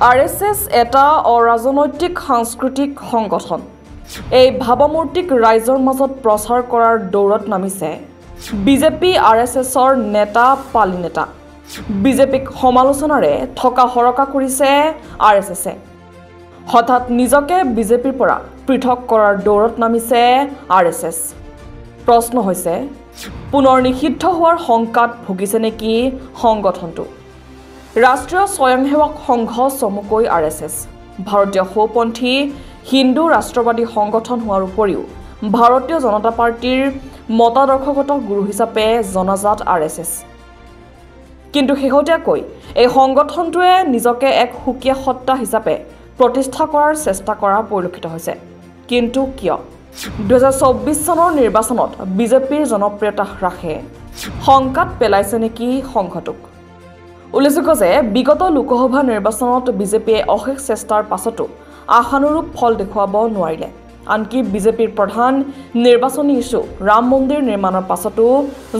RSS এটা অৰাজনৈতিক সাংস্কৃতিক সংগঠন। এই ভাৱমূৰ্তিক ৰাইজৰ মাজত প্ৰচাৰ কৰাৰ দৌৰত নামিছে বিজেপি RSSৰ নেতা পালি নেতা। বিজেপিক সমালোচনাৰে থকা হৰকা কৰিছে RSSে। হঠাৎ নিজকে বিজেপিৰ পৰা পৃথক কৰাৰ দৌৰত নামিছে RSS। প্ৰশ্ন হৈছে পুনৰ নিষিদ্ধ হোৱাৰ শংকাত ভুগিছে নেকি সংগঠনটো? ৰাষ্ট্ৰীয় স্বয়ংসেৱক সংঘ চমুকৈ RSS ভাৰতীয় সৌপন্থী হিন্দু ৰাষ্ট্ৰবাদী সংগঠন হোৱাৰ উপৰিও ভাৰতীয় জনতা পাৰ্টিৰ মতাদৰ্শগত গুৰু হিচাপে জনাজাত RSS। কিন্তু শেহতীয়াকৈ এই সংগঠনটোৱে নিজকে এক সুকীয়া সত্তা হিচাপে প্ৰতিষ্ঠা কৰাৰ চেষ্টা কৰা পৰিলক্ষিত হৈছে। কিন্তু কিয় 2024 চনৰ নিৰ্বাচনত বিজেপিৰ জনপ্ৰিয়তা হ্ৰাসে শংকাত পেলাইছে নেকি সংঘটোক? উল্লেখযোগ্য যে বিগত লোকসভা নিৰ্বাচনত বিজেপিয়ে অশেষ চেষ্টাৰ পাছতো আশানুৰূপ ফল দেখুৱাব নোৱাৰিলে। আনকি বিজেপিৰ প্ৰধান নিৰ্বাচনী ইছ্যু ৰাম মন্দিৰ নিৰ্মাণৰ পাছতো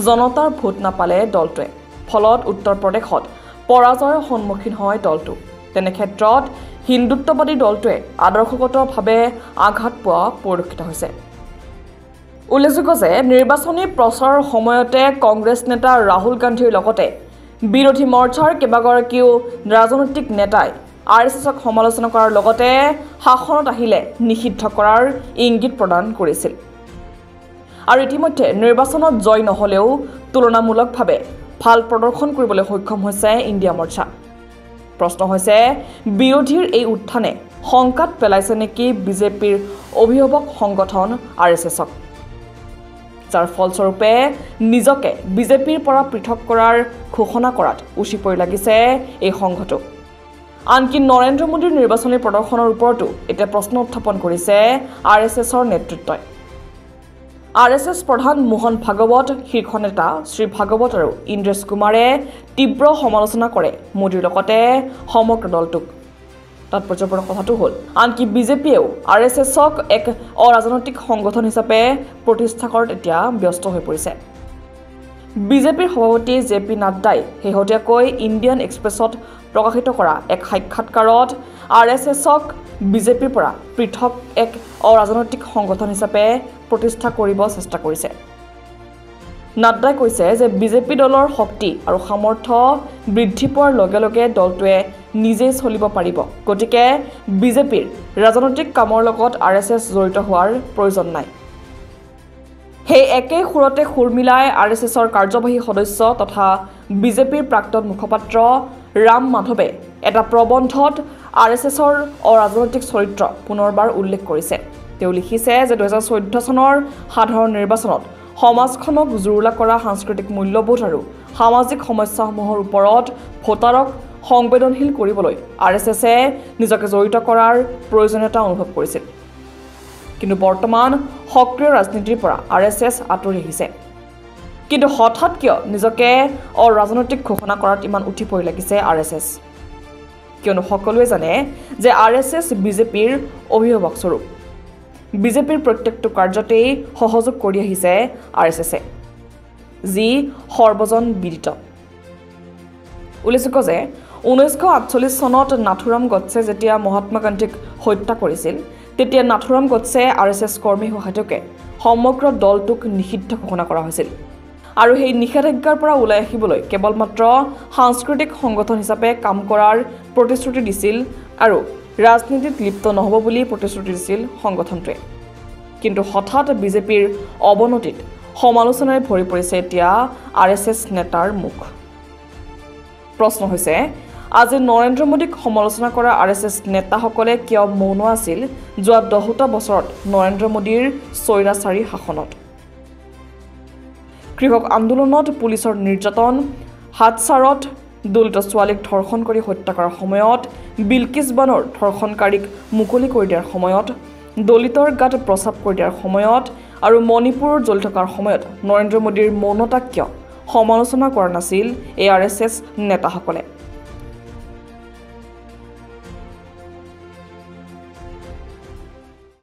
জনতাৰ ভোট নাপালে দলটোৱে। ফলত উত্তৰ প্ৰদেশত পৰাজয়ৰ সন্মুখীন হয় দলটো। তেনে ক্ষেত্ৰত হিন্দুত্ববাদী দলটোৱে আদৰ্শগতভাৱে আঘাত পোৱা পৰিলক্ষিত হৈছে। উল্লেখযোগ্য যে নিৰ্বাচনী প্ৰচাৰৰ সময়তে কংগ্ৰেছ নেতা ৰাহুল গান্ধীৰ লগতে বিৰোধী মৰ্চাৰ কেইবাগৰাকীও ৰাজনৈতিক নেতাই RSSক সমালোচনা কৰাৰ লগতে শাসনত আহিলে নিষিদ্ধ কৰাৰ ইংগিত প্ৰদান কৰিছিল। আৰু ইতিমধ্যে নিৰ্বাচনত জয় নহলেও তুলনামূলকভাৱে ভাল প্ৰদৰ্শন কৰিবলৈ সক্ষম হৈছে ইণ্ডিয়া মৰ্চা। প্ৰশ্ন হৈছে বিৰোধীৰ এই উত্থানে শংকাত পেলাইছে নেকি বিজেপিৰ অভিভাৱক সংগঠন RSSক, যাৰ ফলস্বৰূপে নিজকে বিজেপিৰ পৰা পৃথক কৰাৰ ঘোষণা কৰাত উচি পৰি লাগিছে এই সংঘটো। আনকি নৰেন্দ্ৰ মোদীৰ নিৰ্বাচনী প্ৰদৰ্শনৰ ওপৰতো এতিয়া প্ৰশ্ন উত্থাপন কৰিছে RSSৰ নেতৃত্বই। RSS প্ৰধান মোহন ভাগৱত, শীৰ্ষ নেতা শ্ৰী ভাগৱত আৰু ইন্দ্ৰেশ কুমাৰে তীব্ৰ সমালোচনা কৰে মোদীৰ লগতে সমগ্ৰ দলটোক। তাৎপৰ্যপূৰ্ণ কথাটো হ'ল আনকি বিজেপিয়েও RSSক এক অৰাজনৈতিক সংগঠন হিচাপে প্ৰতিষ্ঠা কৰাত এতিয়া ব্যস্ত হৈ পৰিছে। বিজেপিৰ সভাপতি JP নাড্ডাই শেহতীয়াকৈ ইণ্ডিয়ান এক্সপ্ৰেছত প্ৰকাশিত কৰা এক সাক্ষাৎকাৰত RSSক বিজেপিৰ পৰা পৃথক এক অৰাজনৈতিক সংগঠন হিচাপে প্ৰতিষ্ঠা কৰিব চেষ্টা কৰিছে। নাড্ডাই কৈছে যে বিজেপি দলৰ শক্তি আৰু সামৰ্থ্য বৃদ্ধি পোৱাৰ লগে লগে দলটোৱে নিজেই চলিব পাৰিব। গতিকে বিজেপিৰ ৰাজনৈতিক কামৰ লগত RSS জড়িত হোৱাৰ প্ৰয়োজন নাই। সেই একেই সুৰতে সুৰ মিলাই RSSৰ কাৰ্যবাহী সদস্য তথা বিজেপিৰ প্ৰাক্তন মুখপাত্ৰ ৰাম মাধৱে এটা প্ৰবন্ধত RSSৰ অৰাজনৈতিক চৰিত্ৰ পুনৰবাৰ উল্লেখ কৰিছে। তেওঁ লিখিছে যে 2014 চনৰ সাধাৰণ নিৰ্বাচনত সমাজখনক জুৰুলা কৰা সাংস্কৃতিক মূল্যবোধ আৰু সামাজিক সমস্যাসমূহৰ ওপৰত ভোটাৰক সংবেদনশীল কৰিবলৈ RSSে নিজকে জড়িত কৰাৰ প্ৰয়োজনীয়তা অনুভৱ কৰিছিল। কিন্তু বৰ্তমান সক্ৰিয় ৰাজনীতিৰ পৰা RSS আঁতৰি আহিছে। কিন্তু হঠাৎ কিয় নিজকে অৰাজনৈতিক ঘোষণা কৰাত ইমান উঠি পৰি লাগিছে RSS? কিয়নো সকলোৱে জানে যে RSS বিজেপিৰ অভিভাৱক স্বৰূপ। বিজেপিৰ প্ৰত্যেকটো কাৰ্যতেই সহযোগ কৰি আহিছে RSSে, যি সৰ্বজন বিদিত। উল্লেখযোগ্য যে 1948 চনত নাথুৰাম গডছে যেতিয়া মহাত্মা গান্ধীক হত্যা কৰিছিল তেতিয়া নাথুৰাম গডছে RSS কৰ্মী হোৱাহেতুকে সমগ্ৰ দলটোক নিষিদ্ধ ঘোষণা কৰা হৈছিল। আৰু সেই নিষেধাজ্ঞাৰ পৰা ওলাই আহিবলৈ কেৱল মাত্ৰ সাংস্কৃতিক সংগঠন হিচাপে কাম কৰাৰ প্ৰতিশ্ৰুতি দিছিল আৰু ৰাজনীতিত লিপ্ত নহ'ব বুলি প্ৰতিশ্ৰুতি দিছিল সংগঠনটোৱে। কিন্তু হঠাৎ বিজেপিৰ অৱনতিত সমালোচনাৰে ভৰি পৰিছে এতিয়া RSS নেতাৰ মুখ। প্ৰশ্ন হৈছে আজি নৰেন্দ্ৰ মোদীক সমালোচনা কৰা RSS নেতাসকলে কিয় মৌন আছিল যোৱা 10টা বছৰত নৰেন্দ্ৰ মোদীৰ স্বৈৰাচাৰী শাসনত? কৃষক আন্দোলনত পুলিচৰ নিৰ্যাতন, হাতচাৰত দলিত ছোৱালীক ধৰ্ষণ কৰি হত্যা কৰাৰ সময়ত, বিলকিছ বানৰ ধৰ্ষণকাৰীক মুকলি কৰি দিয়াৰ সময়ত, দলিতৰ গাত প্ৰস্ৰাৱ কৰি দিয়াৰ সময়ত আৰু মণিপুৰৰ জ্বলি থকাৰ সময়ত নৰেন্দ্ৰ মোদীৰ মৌনতাক কিয় সমালোচনা কৰা নাছিল এই RSS নেতাসকলে?